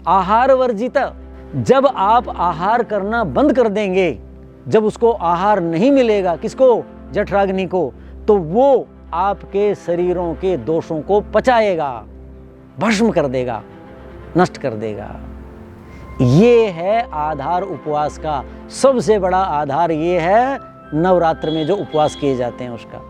आहार वर्जित। जब आप आहार करना बंद कर देंगे, जब उसको आहार नहीं मिलेगा, किसको? जठराग्नि को, तो वो आपके शरीरों के दोषों को पचाएगा, भस्म कर देगा, नष्ट कर देगा। ये है आधार उपवास का। सबसे बड़ा आधार ये है नवरात्र में जो उपवास किए जाते हैं उसका।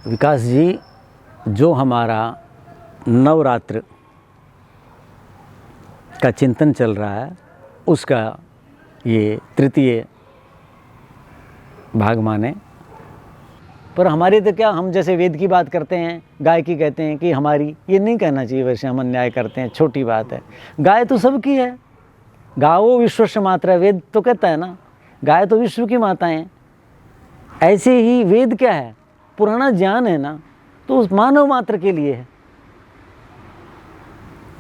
विकास जी, जो हमारा नवरात्र का चिंतन चल रहा है उसका ये तृतीय भाग माने। पर हमारे तो क्या, हम जैसे वेद की बात करते हैं, गाय की कहते हैं कि हमारी, ये नहीं कहना चाहिए। वैसे हम अन्याय करते हैं, छोटी बात है। गाय तो सबकी है। गावो विश्वस्य मात्रा, वेद तो कहता है ना, गाय तो विश्व की माता है। ऐसे ही वेद क्या है? पुराना ज्ञान है ना, तो उस मानव मात्र के लिए है।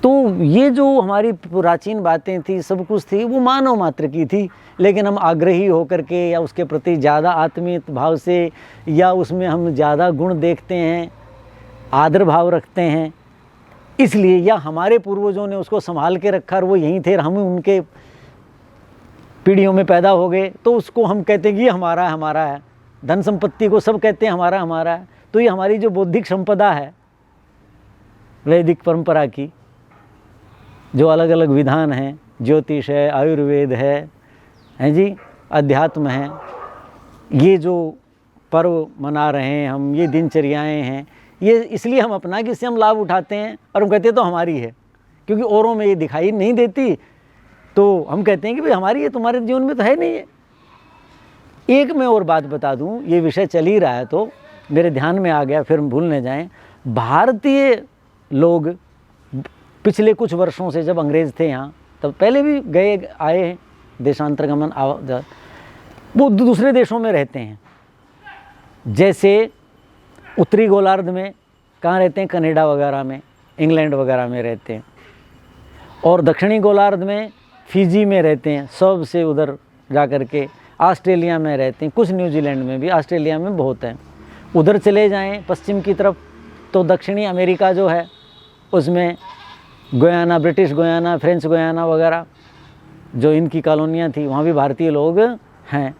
तो ये जो हमारी प्राचीन बातें थी, सब कुछ थी, वो मानव मात्र की थी। लेकिन हम आग्रही होकर के या उसके प्रति ज़्यादा आत्मीय भाव से, या उसमें हम ज़्यादा गुण देखते हैं, आदर भाव रखते हैं, इसलिए, या हमारे पूर्वजों ने उसको संभाल के रखा और वो यहीं थे और हम उनके पीढ़ियों में पैदा हो गए, तो उसको हम कहते हैं कि हमारा है, हमारा है। धन संपत्ति को सब कहते हैं हमारा, हमारा है। तो ये हमारी जो बौद्धिक संपदा है वैदिक परंपरा की, जो अलग अलग विधान हैं, ज्योतिष है, आयुर्वेद है जी, अध्यात्म है, ये जो पर्व मना रहे हैं हम, ये दिनचर्याएं हैं, ये इसलिए हम अपना कि इससे हम लाभ उठाते हैं और हम कहते हैं तो हमारी है, क्योंकि औरों में ये दिखाई नहीं देती। तो हम कहते हैं कि भाई हमारी है, तुम्हारे जीवन में तो है नहीं है। एक मैं और बात बता दूं, ये विषय चल ही रहा है तो मेरे ध्यान में आ गया, फिर भूल न जाएं। भारतीय लोग पिछले कुछ वर्षों से, जब अंग्रेज़ थे यहाँ, तब पहले भी गए आए हैं, देशांतरगमन, वो दूसरे देशों में रहते हैं। जैसे उत्तरी गोलार्ध में कहाँ रहते हैं? कनाडा वगैरह में, इंग्लैंड वगैरह में रहते हैं। और दक्षिणी गोलार्ध में फिजी में रहते हैं, सबसे उधर जा कर के। ऑस्ट्रेलिया में रहते हैं, कुछ न्यूजीलैंड में भी, ऑस्ट्रेलिया में बहुत हैं। उधर चले जाएं पश्चिम की तरफ तो दक्षिणी अमेरिका जो है उसमें Guyana, British Guyana, French Guiana वगैरह जो इनकी कॉलोनियाँ थी, वहाँ भी भारतीय लोग हैं।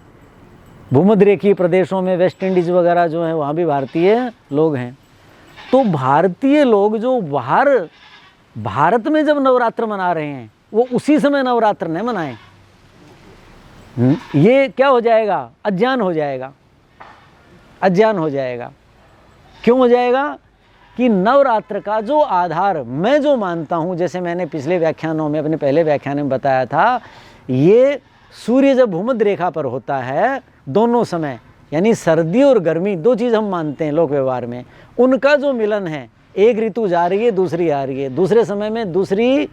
भूमध्यरेखीय प्रदेशों में वेस्ट इंडीज़ वगैरह जो है, वहाँ भी भारतीय लोग हैं। तो भारतीय लोग जो बाहर भारत में जब नवरात्र मना रहे हैं, वो उसी समय नवरात्र न मनाएं। ये क्या हो जाएगा? अज्ञान हो जाएगा, अज्ञान हो जाएगा। क्यों हो जाएगा? कि नवरात्र का जो आधार मैं जो मानता हूँ, जैसे मैंने पिछले व्याख्यानों में, अपने पहले व्याख्यान में बताया था, ये सूर्य जब भूमध्य रेखा पर होता है, दोनों समय, यानी सर्दी और गर्मी, दो चीज़ हम मानते हैं लोक व्यवहार में, उनका जो मिलन है, एक ऋतु जा रही है, दूसरी आ रही है, दूसरे समय में दूसरी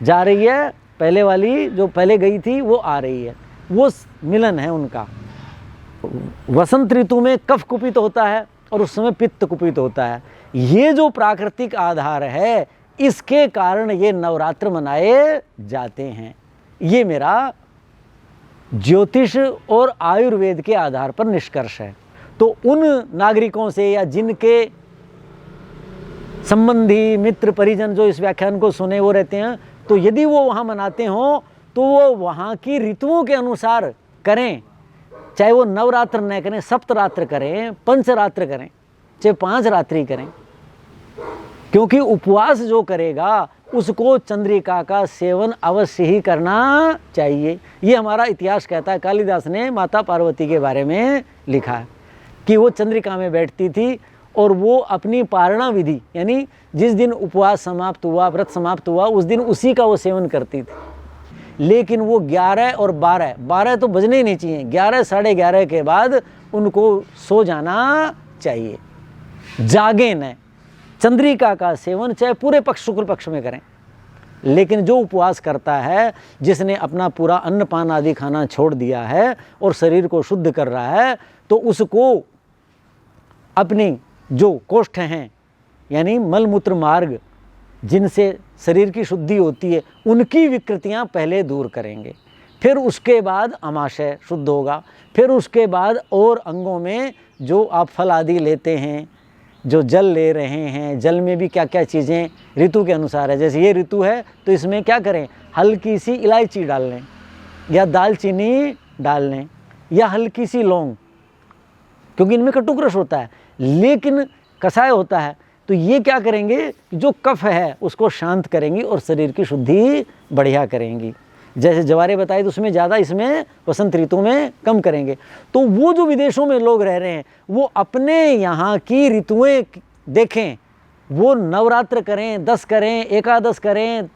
जा रही है, पहले वाली जो पहले गई थी वो आ रही है, वो मिलन है उनका। वसंत ऋतु में कफ कुपित होता है और उस समय पित्त कुपित होता है। ये जो प्राकृतिक आधार है, इसके कारण ये नवरात्र मनाए जाते हैं। ये मेरा ज्योतिष और आयुर्वेद के आधार पर निष्कर्ष है। तो उन नागरिकों से या जिनके संबंधी, मित्र, परिजन जो इस व्याख्यान को सुने वो रहते हैं, तो यदि वो वहाँ मनाते हों तो वो वहाँ की ऋतुओं के अनुसार करें। चाहे वो नवरात्र न करें, सप्तरात्र करें, पंचरात्र करें, चाहे 5 रात्रि करें, क्योंकि उपवास जो करेगा उसको चंद्रिका का सेवन अवश्य ही करना चाहिए। ये हमारा इतिहास कहता है। कालिदास ने माता पार्वती के बारे में लिखा है कि वो चंद्रिका में बैठती थी और वो अपनी पारणा विधि, यानी जिस दिन उपवास समाप्त हुआ, व्रत समाप्त हुआ, उस दिन उसी का वो सेवन करती थी। लेकिन वो 11 और 12 तो बजने ही नहीं चाहिए, 11 साढ़े 11 के बाद उनको सो जाना चाहिए, जागे न। चंद्रिका का सेवन चाहे पूरे पक्ष, शुक्ल पक्ष में करें। लेकिन जो उपवास करता है, जिसने अपना पूरा अन्न पान आदि खाना छोड़ दिया है और शरीर को शुद्ध कर रहा है, तो उसको अपनी जो कोष्ठ हैं, यानी मल मूत्र मार्ग जिनसे शरीर की शुद्धि होती है, उनकी विकृतियां पहले दूर करेंगे। फिर उसके बाद अमाशय शुद्ध होगा। फिर उसके बाद और अंगों में जो आप फल आदि लेते हैं, जो जल ले रहे हैं, जल में भी क्या क्या चीज़ें ऋतु के अनुसार है। जैसे ये ऋतु है तो इसमें क्या करें, हल्की सी इलायची डाल लें या दालचीनी डाल लें या हल्की सी लौंग, क्योंकि इनमें कटुक रस होता है लेकिन कषाय होता है। तो ये क्या करेंगे, जो कफ है उसको शांत करेंगी और शरीर की शुद्धि बढ़िया करेंगी। जैसे जवारे बताए तो उसमें ज़्यादा, इसमें वसंत ऋतु में कम करेंगे। तो वो जो विदेशों में लोग रह रहे हैं वो अपने यहाँ की ऋतुएं देखें, वो नवरात्र करें, 10 करें, एकादश करें,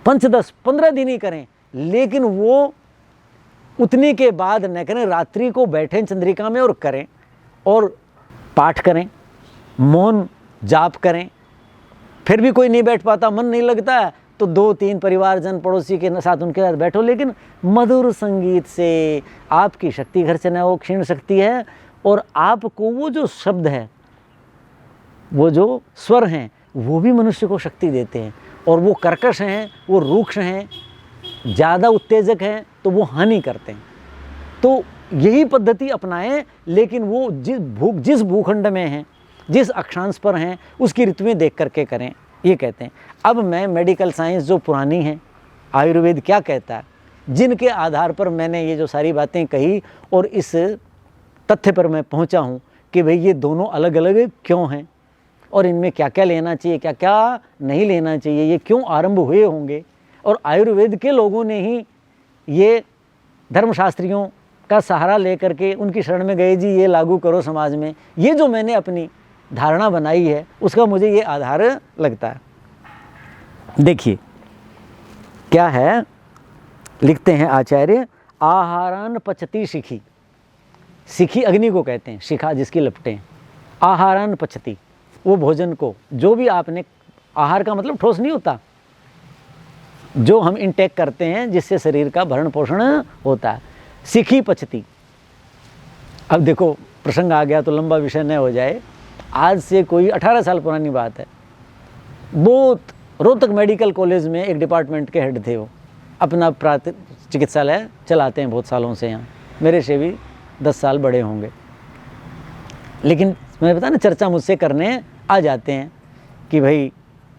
पंचदश, 15 दिन ही करें, लेकिन वो उतने के बाद न करें। रात्रि को बैठें चंद्रिका में और करें, और पाठ करें, मौन जाप करें। फिर भी कोई नहीं बैठ पाता, मन नहीं लगता है, तो 2-3 परिवारजन पड़ोसी के साथ उनके साथ बैठो, लेकिन मधुर संगीत से आपकी शक्ति घर से न हो, क्षीण शक्ति है, और आपको वो जो शब्द है, वो जो स्वर हैं, वो भी मनुष्य को शक्ति देते हैं। और वो कर्कश हैं, वो रूक्ष हैं, ज़्यादा उत्तेजक हैं तो वो हानि करते हैं। तो यही पद्धति अपनाएं, लेकिन वो जिस भूखंड में हैं, जिस अक्षांश पर हैं, उसकी ऋतुएं देख करके करें, ये कहते हैं। अब मैं मेडिकल साइंस जो पुरानी है, आयुर्वेद क्या कहता है, जिनके आधार पर मैंने ये जो सारी बातें कही और इस तथ्य पर मैं पहुंचा हूं कि भाई ये दोनों अलग अलग क्यों हैं और इनमें क्या क्या लेना चाहिए, क्या क्या नहीं लेना चाहिए, ये क्यों आरंभ हुए होंगे। और आयुर्वेद के लोगों ने ही ये धर्मशास्त्रियों का सहारा लेकर के उनकी शरण में गए, जी ये लागू करो समाज में। ये जो मैंने अपनी धारणा बनाई है उसका मुझे ये आधार लगता है। देखिए क्या है, लिखते हैं आचार्य, आहारान पचती शिखी। शिखी अग्नि को कहते हैं, शिखा जिसकी लपटें। आहारान पचती, वो भोजन को, जो भी आपने, आहार का मतलब ठोस नहीं होता, जो हम इंटेक करते हैं जिससे शरीर का भरण पोषण होता है। शिखी पचती। अब देखो प्रसंग आ गया तो लंबा विषय न हो जाए। आज से कोई 18 साल पुरानी बात है, बहुत रोहतक मेडिकल कॉलेज में एक डिपार्टमेंट के हेड थे। वो अपना चिकित्सालय चलाते हैं बहुत सालों से यहाँ, मेरे से भी 10 साल बड़े होंगे। लेकिन मैंने बताया ना, चर्चा मुझसे करने आ जाते हैं कि भाई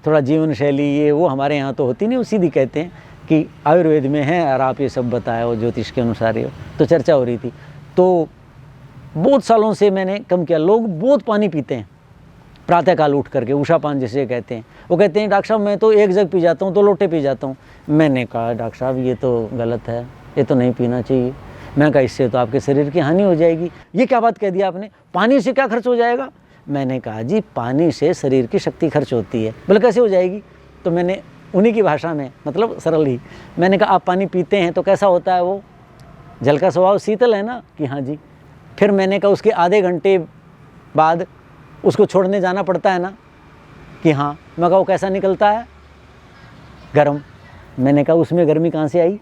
थोड़ा जीवन शैली ये वो, हमारे यहाँ तो होती नहीं, वो सीधी कहते हैं कि आयुर्वेद में है और आप ये सब बताए हो ज्योतिष के अनुसार ही हो। तो चर्चा हो रही थी, तो बहुत सालों से मैंने कम किया। लोग बहुत पानी पीते हैं प्रातःकाल उठ करके, उषा पान जिसे कहते हैं। वो कहते हैं डॉक्टर साहब मैं तो 1 जग पी जाता हूँ, 2 लोटे पी जाता हूँ। मैंने कहा डॉक्टर साहब ये तो गलत है, ये तो नहीं पीना चाहिए। मैं कहा इससे तो आपके शरीर की हानि हो जाएगी। ये क्या बात कह दिया आपने, पानी से क्या खर्च हो जाएगा। मैंने कहा जी पानी से शरीर की शक्ति खर्च होती है। बोले कैसे हो जाएगी। तो मैंने उन्हीं की भाषा में, मतलब सरल ही, मैंने कहा आप पानी पीते हैं तो कैसा होता है, वो जल का स्वभाव शीतल है ना, कि हाँ जी। फिर मैंने कहा उसके आधे घंटे बाद उसको छोड़ने जाना पड़ता है ना, कि हाँ। मैं कहा वो कैसा निकलता है, गर्म। मैंने कहा उसमें गर्मी कहाँ से आई।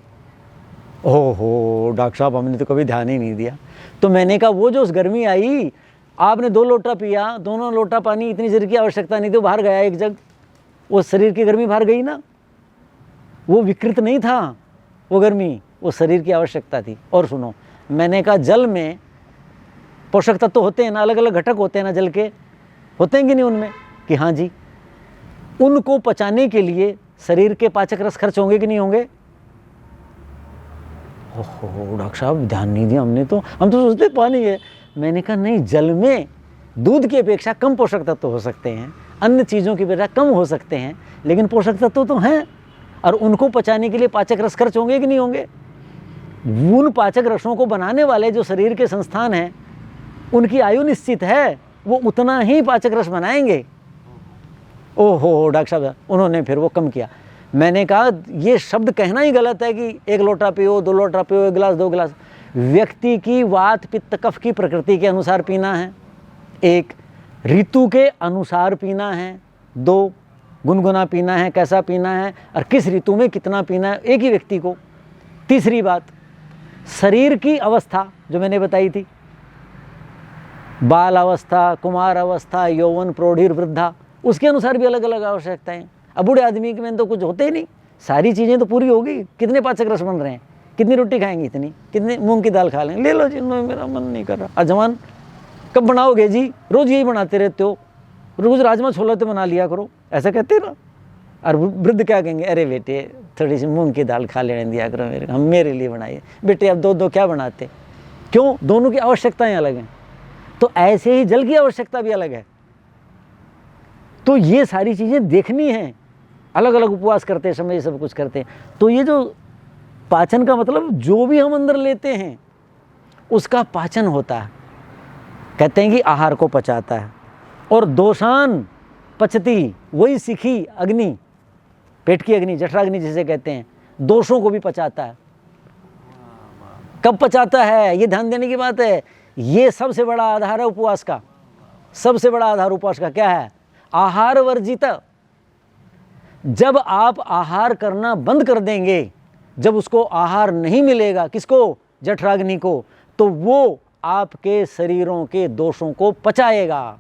ओहो डॉक्टर साहब हमने तो कभी ध्यान ही नहीं दिया। तो मैंने कहा वो जो उस गर्मी आई, आपने 2 लोटा पिया, दोनों लोटा पानी, इतनी जल की आवश्यकता नहीं थी, बाहर गया 1 जग, वो शरीर की गर्मी बाहर गई ना। वो विकृत नहीं था वो गर्मी, वो शरीर की आवश्यकता थी। और सुनो, मैंने कहा जल में पोषक तत्व होते हैं ना, अलग अलग घटक होते हैं ना जल के, होते हैं कि नहीं उनमें, कि हाँ जी। उनको पचाने के लिए शरीर के पाचक रस खर्च होंगे कि नहीं होंगे। ओहो डॉक्टर साहब ध्यान नहीं दिया हमने, तो हम तो सोचते पानी है। मैंने कहा नहीं, जल में दूध की अपेक्षा कम पोषक तत्व हो सकते हैं, अन्य चीज़ों की अपेक्षा कम हो सकते हैं, लेकिन पोषक तत्व तो हैं। और उनको पचाने के लिए पाचक रस खर्च होंगे कि नहीं होंगे। उन पाचक रसों को बनाने वाले जो शरीर के संस्थान हैं, उनकी आयु निश्चित है, वो उतना ही पाचक रस बनाएंगे। ओहो डॉक्टर साहब, उन्होंने फिर वो कम किया। मैंने कहा ये शब्द कहना ही गलत है कि 1 लोटा पियो, 2 लोटा पियो, 1 गिलास 2 गिलास। व्यक्ति की वात पित्त कफ की प्रकृति के अनुसार पीना है, 1 ऋतु के अनुसार पीना है, 2 गुनगुना पीना है, कैसा पीना है और किस ऋतु में कितना पीना है एक ही व्यक्ति को। तीसरी बात, शरीर की अवस्था जो मैंने बताई थी, बाल अवस्था, कुमार अवस्था, यौवन, प्रौढ़ी, वृद्धा, उसके अनुसार भी अलग अलग आवश्यकताएं। अब बूढ़े आदमी के में तो कुछ होते ही नहीं, सारी चीज़ें तो पूरी होगी। कितने पाचक रस बन रहे हैं, कितनी रोटी खाएंगे, इतनी, कितने मूंग की दाल खा लेंगे, ले लो जी, मेरा मन नहीं कर रहा। और जवान कब बनाओगे जी, रोज़ यही बनाते रहते हो, रोज़ राजमा छोला तो बना लिया करो, ऐसा कहते ना। और वृद्ध क्या कहेंगे, अरे बेटे थोड़ी सी मूंग की दाल खा लेने दिया करो मेरे लिए बनाइए। बेटे अब दो दो क्या बनाते, क्यों, दोनों की आवश्यकताएं अलग हैं। तो ऐसे ही जल की आवश्यकता भी अलग है। तो ये सारी चीज़ें देखनी है, अलग अलग उपवास करते समय सब कुछ करते हैं। तो ये जो पाचन का मतलब जो भी हम अंदर लेते हैं उसका पाचन होता है। कहते हैं कि आहार को पचाता है। और दोषान पचती, वही सीखी अग्नि, पेट की अग्नि, जठराग्नि जिसे कहते हैं, दोषों को भी पचाता है। कब पचाता है, ये ध्यान देने की बात है। ये सबसे बड़ा आधार है उपवास का। सबसे बड़ा आधार उपवास का क्या है, आहार वर्जित। जब आप आहार करना बंद कर देंगे, जब उसको आहार नहीं मिलेगा, किसको, जठराग्नि को, तो वो आपके शरीरों के दोषों को पचाएगा,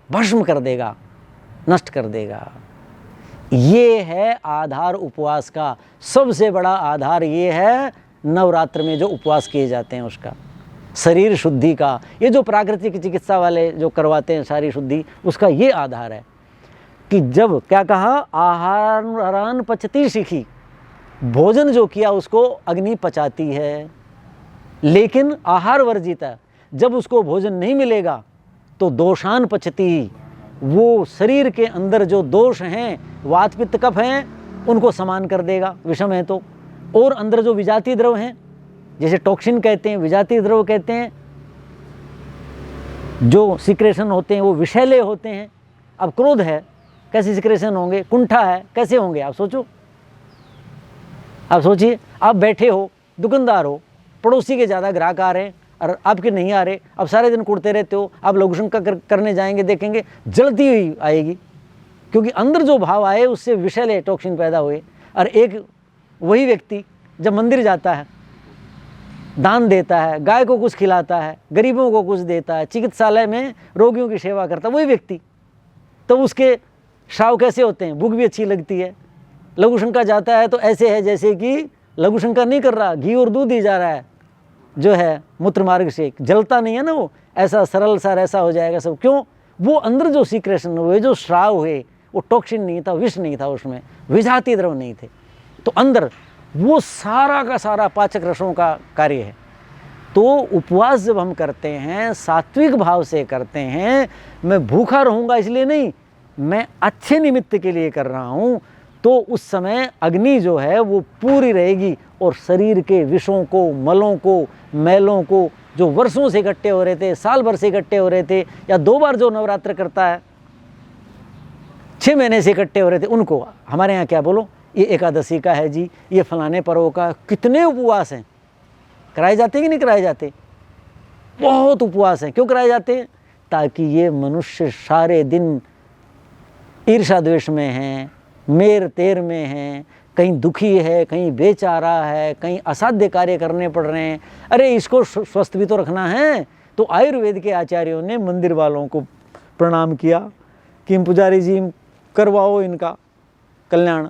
भस्म कर देगा, नष्ट कर देगा। ये है आधार उपवास का। सबसे बड़ा आधार ये है नवरात्र में जो उपवास किए जाते हैं उसका, शरीर शुद्धि का। ये जो प्राकृतिक चिकित्सा वाले जो करवाते हैं शरीर शुद्धि, उसका ये आधार है कि जब क्या कहा, आहारान पचती शिखी, भोजन जो किया उसको अग्नि पचाती है। लेकिन आहार वर्जित है, जब उसको भोजन नहीं मिलेगा तो दोषान पचती, वो शरीर के अंदर जो दोष हैं, वात पित्त कफ हैं, उनको समान कर देगा, विषम है तो। और अंदर जो विजातीय द्रव हैं, जैसे टॉक्सिन कहते हैं, विजातीय द्रव कहते हैं, जो सिक्रेशन होते हैं वो विषैले होते हैं। अब क्रोध है, कैसे सिक्रेशन होंगे, कुंठा है, कैसे होंगे, आप सोचो। आप सोचिए, आप बैठे हो, दुकानदार हो, पड़ोसी के ज़्यादा ग्राहक आ रहे हैं और आपके नहीं आ रहे, अब सारे दिन कुड़ते रहते हो, आप लघु शंका करने जाएंगे, देखेंगे जलती हुई आएगी, क्योंकि अंदर जो भाव आए उससे विषैले टॉक्सिन पैदा हुए। और एक वही व्यक्ति जब मंदिर जाता है, दान देता है, गाय को कुछ खिलाता है, गरीबों को कुछ देता है, चिकित्सालय में रोगियों की सेवा करता है, वही व्यक्ति, तो उसके श्राव कैसे होते हैं, भूख भी अच्छी लगती है। लघु शंका जाता है तो ऐसे है जैसे कि लघु शंका नहीं कर रहा, घी और दूध ही जा रहा है, जो है मूत्र मार्ग से, जलता नहीं है ना वो, ऐसा सरल सा ऐसा हो जाएगा सब। क्यों, वो अंदर जो सीक्रेशन हुए, जो श्राव हुए, वो टॉक्सिन नहीं था, विष नहीं था उसमें, विजातीय द्रव नहीं थे। तो अंदर वो सारा का सारा पाचक रसों का कार्य है। तो उपवास जब हम करते हैं, सात्विक भाव से करते हैं, मैं भूखा रहूँगा इसलिए नहीं, मैं अच्छे निमित्त के लिए कर रहा हूँ, तो उस समय अग्नि जो है वो पूरी रहेगी और शरीर के विषों को, मलों को, मैलों को, जो वर्षों से इकट्ठे हो रहे थे, साल भर से इकट्ठे हो रहे थे, या 2 बार जो नवरात्र करता है 6 महीने से इकट्ठे हो रहे थे, उनको हमारे यहाँ क्या बोलो, ये एकादशी का है जी, ये फलाने पर्व का, कितने उपवास हैं, कराए जाते कि नहीं कराए जाते, बहुत उपवास हैं। क्यों कराए जाते हैं, ताकि ये मनुष्य सारे दिन ईर्षा द्वेष में हैं, मेर तेर में हैं, कहीं दुखी है, कहीं बेचारा है, कहीं असाध्य कार्य करने पड़ रहे हैं, अरे इसको स्वस्थ भी तो रखना है। तो आयुर्वेद के आचार्यों ने मंदिर वालों को प्रणाम किया कि पुजारी जी करवाओ इनका कल्याण,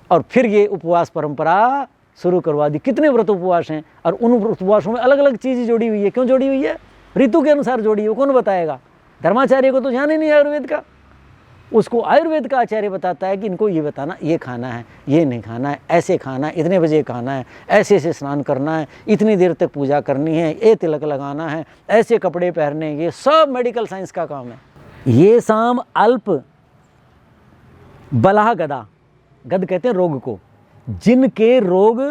और फिर ये उपवास परंपरा शुरू करवा दी। कितने व्रत उपवास हैं, और उन उपवासों में अलग अलग चीज़ जोड़ी हुई है। क्यों जोड़ी हुई है, ऋतु के अनुसार जोड़ी है, कौन बताएगा, धर्माचार्य को तो ध्यान ही नहीं आयुर्वेद का, उसको आयुर्वेद का आचार्य बताता है कि इनको ये बताना, ये खाना है, ये नहीं खाना है, ऐसे खाना है, इतने बजे खाना है, ऐसे ऐसे स्नान करना है, इतनी देर तक पूजा करनी है, ये तिलक लगाना है, ऐसे कपड़े पहनने, ये सब मेडिकल साइंस का काम है। ये शाम अल्प बलाह गदा, गद कहते हैं रोग को, जिनके रोग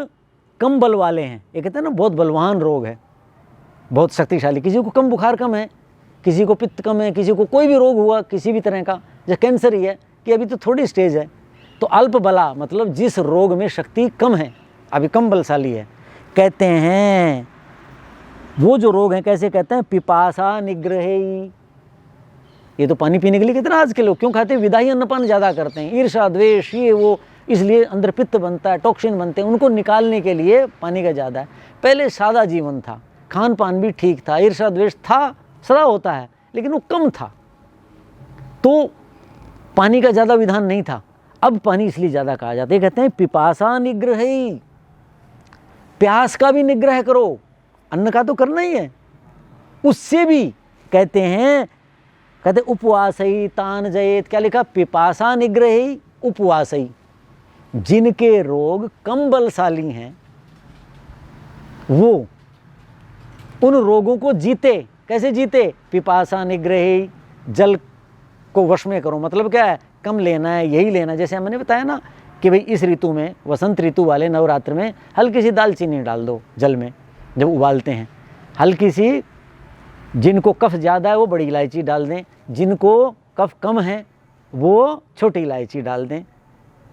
कम बल वाले हैं, ये कहते हैं ना बहुत बलवान रोग है, बहुत शक्तिशाली, किसी को कम बुखार कम है, किसी को पित्त कम है, किसी को कोई भी रोग हुआ किसी भी तरह का, जैसे कैंसर ही है कि अभी तो थोड़ी स्टेज है, तो अल्प बला मतलब जिस रोग में शक्ति कम है, अभी कम बलशाली है, कहते हैं वो जो रोग हैं, कैसे कहते हैं, पिपासा निग्रही, ये तो पानी पीने के लिए कितना आज के लोग क्यों खाते हैं, विदाही अन्नपान ज़्यादा करते हैं, ईर्षा द्वेष ये वो, इसलिए अंदर पित्त बनता है, टॉक्सिन बनते हैं, उनको निकालने के लिए पानी का ज़्यादा है। पहले सादा जीवन था, खान पान भी ठीक था, ईर्षा द्वेष था, सदा होता है, लेकिन वो कम था। तो पानी का ज़्यादा विधान नहीं था, अब पानी इसलिए ज़्यादा कहा जाता है। कहते हैं पिपासा निग्रह, प्यास का भी निग्रह करो, अन्न का तो करना ही है, उससे भी कहते हैं, कहते उपवासई तान जयेत, क्या लिखा, पिपासा निग्रही उपवासई, जिनके रोग कम बलशाली हैं वो उन रोगों को जीते। कैसे जीते, पिपासा निग्रही, जल को वश में करो, मतलब क्या है, कम लेना है, यही लेना। जैसे मैंने बताया ना कि भाई इस ऋतु में, वसंत ऋतु वाले नवरात्र में हल्की सी दालचीनी डाल दो जल में जब उबालते हैं, हल्की सी, जिनको कफ ज़्यादा है वो बड़ी इलायची डाल दें, जिनको कफ कम है वो छोटी इलायची डाल दें,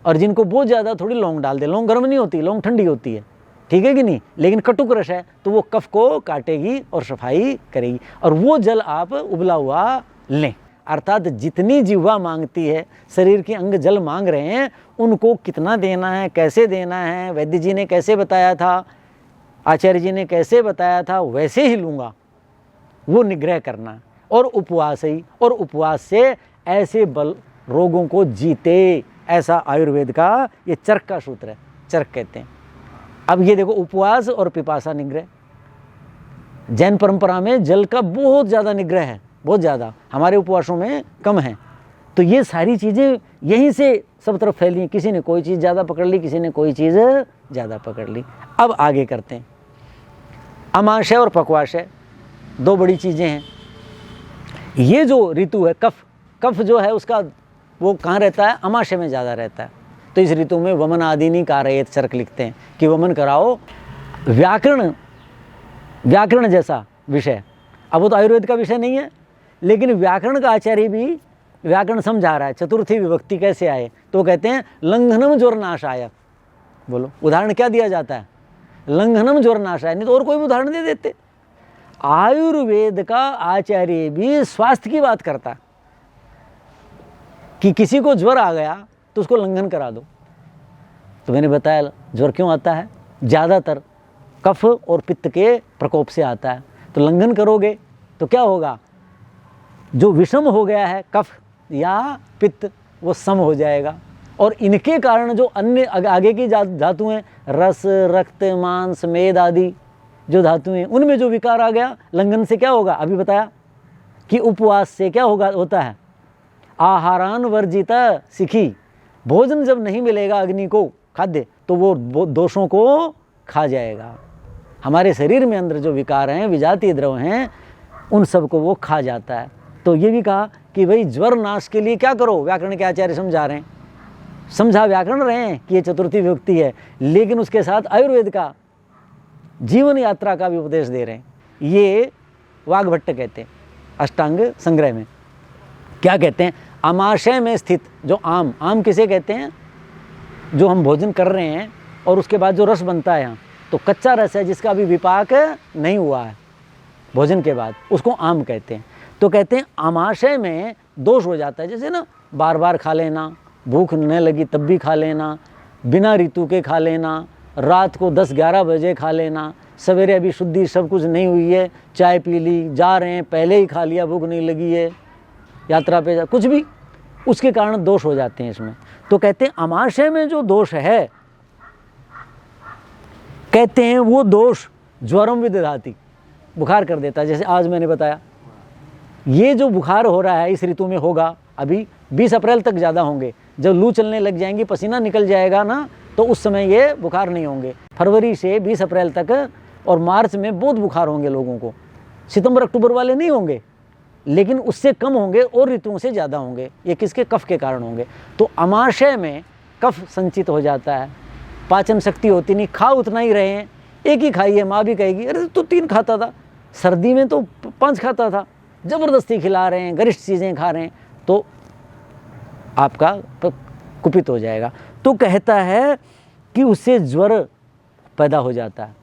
और जिनको बहुत ज़्यादा थोड़ी लौंग डाल दें। लौंग गर्म नहीं होती, लौंग ठंडी होती है, ठीक है कि नहीं, लेकिन कटुक रस है तो वो कफ को काटेगी और सफाई करेगी। और वो जल आप उबला हुआ लें, अर्थात जितनी जिह्वा मांगती है, शरीर के अंग जल मांग रहे हैं, उनको कितना देना है, कैसे देना है, वैद्य जी ने कैसे बताया था, आचार्य जी ने कैसे बताया था, वैसे ही लूँगा, वो निग्रह करना। और उपवास ही, और उपवास से ऐसे बल रोगों को जीते, ऐसा आयुर्वेद का ये चरक का सूत्र है, चरक कहते हैं। अब ये देखो, उपवास और पिपासा निग्रह, जैन परंपरा में जल का बहुत ज़्यादा निग्रह है, बहुत ज़्यादा, हमारे उपवासों में कम है। तो ये सारी चीज़ें यहीं से सब तरफ फैली हैं, किसी ने कोई चीज़ ज़्यादा पकड़ ली, किसी ने कोई चीज़ ज़्यादा पकड़ ली। अब आगे करते हैं, अमाशय और पक्वाशय, दो बड़ी चीज़ें हैं। ये जो ऋतु है, कफ, कफ जो है उसका वो कहाँ रहता है, अमाशय में ज़्यादा रहता है। तो इस ऋतु में वमन आदि नहीं कारयेत, चरक लिखते हैं कि वमन कराओ। व्याकरण जैसा विषय, अब वो तो आयुर्वेद का विषय नहीं है, लेकिन व्याकरण का आचार्य भी व्याकरण समझा रहा है। चतुर्थी विभक्ति कैसे आए, तो कहते हैं लंघनम ज्वरनाशाय। बोलो उदाहरण क्या दिया जाता है, लंघनम ज्वरनाशाय, नहीं तो और कोई भी उदाहरण दे देते। आयुर्वेद का आचार्य भी स्वास्थ्य की बात करता है कि किसी को ज्वर आ गया तो उसको लंघन करा दो। तो मैंने बताया ज्वर क्यों आता है, ज़्यादातर कफ और पित्त के प्रकोप से आता है। तो लंघन करोगे तो क्या होगा, जो विषम हो गया है कफ या पित्त वो सम हो जाएगा, और इनके कारण जो अन्य आगे की धातु हैं, रस, रक्त, मांस, मेद आदि जो धातुएं, उनमें जो विकार आ गया, लंघन से क्या होगा, अभी बताया कि उपवास से क्या होता है, आहारान वर्जिता सिखी, भोजन जब नहीं मिलेगा अग्नि को खाद्य, तो वो दोषों को खा जाएगा। हमारे शरीर में अंदर जो विकार हैं, विजातीय द्रव हैं, उन सब को वो खा जाता है। तो ये भी कहा कि भाई ज्वर नाश के लिए क्या करो, व्याकरण के आचार्य समझा रहे हैं, समझा व्याकरण रहे हैं कि ये चतुर्थी विभक्ति है, लेकिन उसके साथ आयुर्वेद का जीवन यात्रा का भी उपदेश दे रहे हैं। ये वाग्भट्ट कहते हैं अष्टांग संग्रह में, क्या कहते हैं, अमाशय में स्थित जो आम, आम किसे कहते हैं, जो हम भोजन कर रहे हैं और उसके बाद जो रस बनता है यहाँ, तो कच्चा रस है जिसका अभी विपाक नहीं हुआ है भोजन के बाद, उसको आम कहते हैं। तो कहते हैं अमाशय में दोष हो जाता है, जैसे ना बार बार खा लेना, भूख न लगी तब भी खा लेना, बिना ऋतु के खा लेना, रात को 10-11 बजे खा लेना, सवेरे अभी शुद्धि सब कुछ नहीं हुई है, चाय पी ली, जा रहे हैं पहले ही खा लिया, भूख नहीं लगी है, यात्रा पे कुछ भी, उसके कारण दोष हो जाते हैं इसमें। तो कहते हैं अमाशय में जो दोष है, कहते हैं वो दोष ज्वरम विदधाति, बुखार कर देता है। जैसे आज मैंने बताया, ये जो बुखार हो रहा है इस ऋतु में होगा, अभी 20 अप्रैल तक ज़्यादा होंगे, जब लू चलने लग जाएंगी, पसीना निकल जाएगा ना, तो उस समय ये बुखार नहीं होंगे। फरवरी से 20 अप्रैल तक और मार्च में बहुत बुखार होंगे लोगों को, सितंबर अक्टूबर वाले नहीं होंगे, लेकिन उससे कम होंगे और ऋतुओं से ज़्यादा होंगे। ये किसके, कफ के कारण होंगे। तो अमाशय में कफ संचित हो जाता है, पाचन शक्ति होती नहीं, खा उतना ही रहे हैं, एक ही खाई है, माँ भी कहेगी अरे तो 3 खाता था, सर्दी में तो 5 खाता था, ज़बरदस्ती खिला रहे हैं, गरिष्ठ चीज़ें खा रहे हैं, तो आपका कुपित हो जाएगा। तो कहता है कि उससे ज्वर पैदा हो जाता है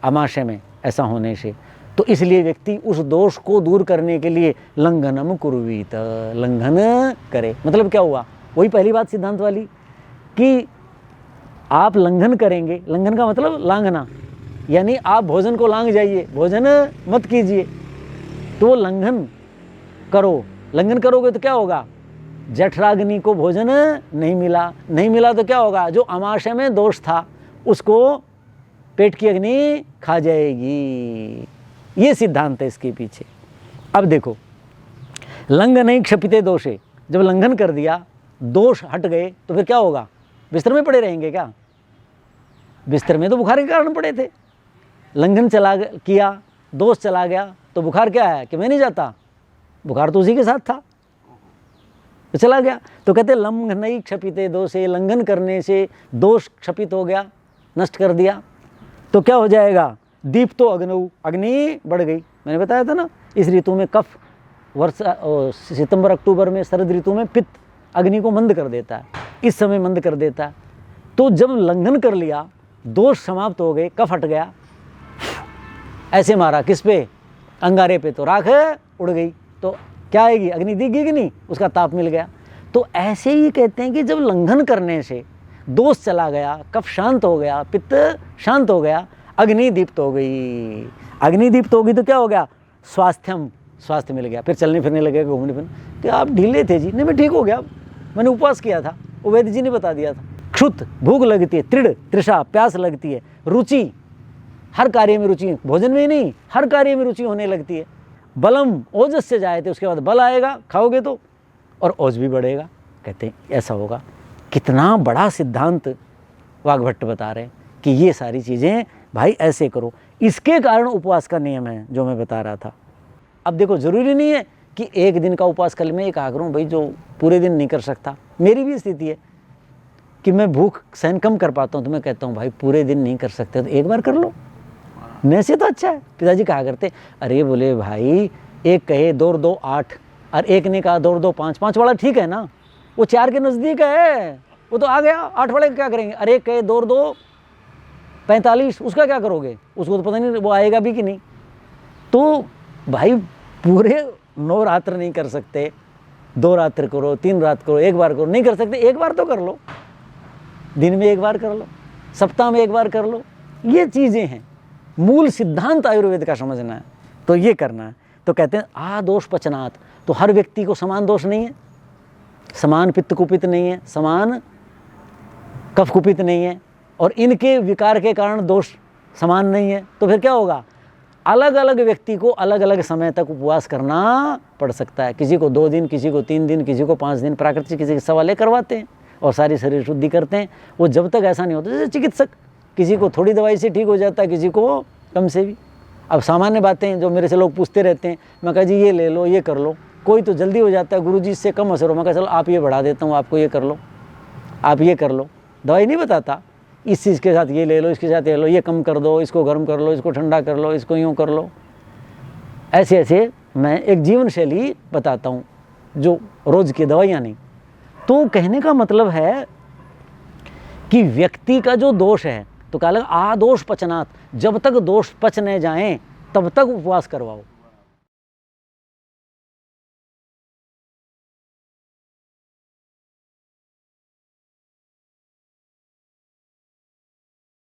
अमाशय में, ऐसा होने से। तो इसलिए व्यक्ति उस दोष को दूर करने के लिए लंघनम कुर्वीत, लंघन करे। मतलब क्या हुआ, वही पहली बात सिद्धांत वाली कि आप लंघन करेंगे, लंघन का मतलब लांघना, यानी आप भोजन को लांघ जाइए, भोजन मत कीजिए, तो वो लंघन करो। लंघन करोगे तो क्या होगा, जठराग्नि को भोजन नहीं मिला। नहीं मिला तो क्या होगा, जो अमाशय में दोष था उसको पेट की अग्नि खा जाएगी। ये सिद्धांत है इसके पीछे। अब देखो, लंघन क्षपिते दोषे, जब लंघन कर दिया, दोष हट गए, तो फिर क्या होगा, बिस्तर में पड़े रहेंगे क्या? बिस्तर में तो बुखार के कारण पड़े थे, लंघन किया, दोष चला गया, तो बुखार क्या है कि मैं नहीं जाता, बुखार तो उसी के साथ था, तो चला गया। तो कहते लंघन क्षपिते दोषे, लंघन करने से दोष क्षपित हो गया, नष्ट कर दिया, तो क्या हो जाएगा, दीप्तो अग्नौ, अग्नि बढ़ गई। मैंने बताया था ना, इस ऋतु में कफ, वर्षा सितंबर अक्टूबर में शरद ऋतु में पित्त अग्नि को मंद कर देता है, इस समय मंद कर देता है। तो जब लंघन कर लिया, दोष समाप्त हो गए, कफ हट गया, ऐसे मारा किस पे, अंगारे पे, तो राख उड़ गई, तो क्या आएगी, अग्नि दिखेगी कि नहीं, उसका ताप मिल गया। तो ऐसे ही कहते हैं कि जब लंघन करने से दोष चला गया, कफ शांत हो गया, पित्त शांत हो गया, अग्नि दीप्त हो गई। अग्नि दीप्त होगी तो क्या हो गया, स्वास्थ्यम, स्वास्थ्य मिल गया, फिर चलने फिरने लगेगा, घूमने फिरने। कि आप ढीले थे जी, नहीं मैं ठीक हो गया, मैंने उपवास किया था, वो वैद्य जी ने बता दिया था। क्षुत, भूख लगती है, तृण, तृषा, प्यास लगती है, रुचि, हर कार्य में रुचि, भोजन में ही नहीं, हर कार्य में रुचि होने लगती है। बलम, ओजस से जाए थे, उसके बाद बल आएगा, खाओगे तो, और ओज भी बढ़ेगा। कहते हैं ऐसा होगा। कितना बड़ा सिद्धांत वाग्भट्ट बता रहे हैं कि ये सारी चीज़ें भाई ऐसे करो। इसके कारण उपवास का नियम है जो मैं बता रहा था। अब देखो, ज़रूरी नहीं है कि एक दिन का उपवास कर ले। मैं एक आग्रह हूँ भाई, जो पूरे दिन नहीं कर सकता, मेरी भी स्थिति है कि मैं भूख सहन कम कर पाता हूँ, तो मैं कहता हूँ भाई पूरे दिन नहीं कर सकते तो एक बार कर लो, मैं से तो अच्छा है। पिताजी कहा करते, अरे बोले भाई, एक कहे 2 और 2 8, और एक ने कहा 2 और 2 5, 5 वाला ठीक है ना, वो 4 के नज़दीक है, वो तो आ गया, 8 वाले क्या करेंगे। अरे एक कहे 2 और 2 45, उसका क्या करोगे, उसको तो पता नहीं वो आएगा भी कि नहीं। तो भाई पूरे 9 रात्र नहीं कर सकते, 2 रात्र करो, 3 रात करो, एक बार करो, नहीं कर सकते एक बार तो कर लो, दिन में एक बार कर लो, सप्ताह में एक बार कर लो। ये चीज़ें हैं, मूल सिद्धांत आयुर्वेद का समझना है, तो ये करना है। तो कहते हैं आदोष पचनात्, तो हर व्यक्ति को समान दोष नहीं है, समान पित्त कुपित नहीं है, समान कफ कुपित नहीं है, और इनके विकार के कारण दोष समान नहीं है। तो फिर क्या होगा, अलग अलग व्यक्ति को अलग अलग समय तक उपवास करना पड़ सकता है। किसी को 2 दिन, किसी को 3 दिन, किसी को 5 दिन, प्राकृतिक किसी के सवाले करवाते हैं और सारी शरीर शुद्धि करते हैं। वो जब तक ऐसा नहीं होता, जैसे चिकित्सक, किसी को थोड़ी दवाई से ठीक हो जाता है, किसी को कम से भी। अब सामान्य बातें जो मेरे से लोग पूछते रहते हैं, मैं कहा जी ये ले लो, ये कर लो। कोई तो जल्दी हो जाता है, गुरुजी इससे कम असर हो, मैं कहा चलो आप ये बढ़ा देता हूँ, आपको ये कर लो, आप ये कर लो। दवाई नहीं बताता, इस चीज़ के साथ ये ले लो, इसके साथ ये लो, ये कम कर दो, इसको गर्म कर लो, इसको ठंडा कर लो, इसको यूँ कर लो। ऐसे ऐसे मैं एक जीवन शैली बताता हूँ, जो रोज़ की दवाइयाँ नहीं। तो कहने का मतलब है कि व्यक्ति का जो दोष है, तो कहा लगा आदोष पचनात्, जब तक दोष पच न जाएं तब तक उपवास करवाओ।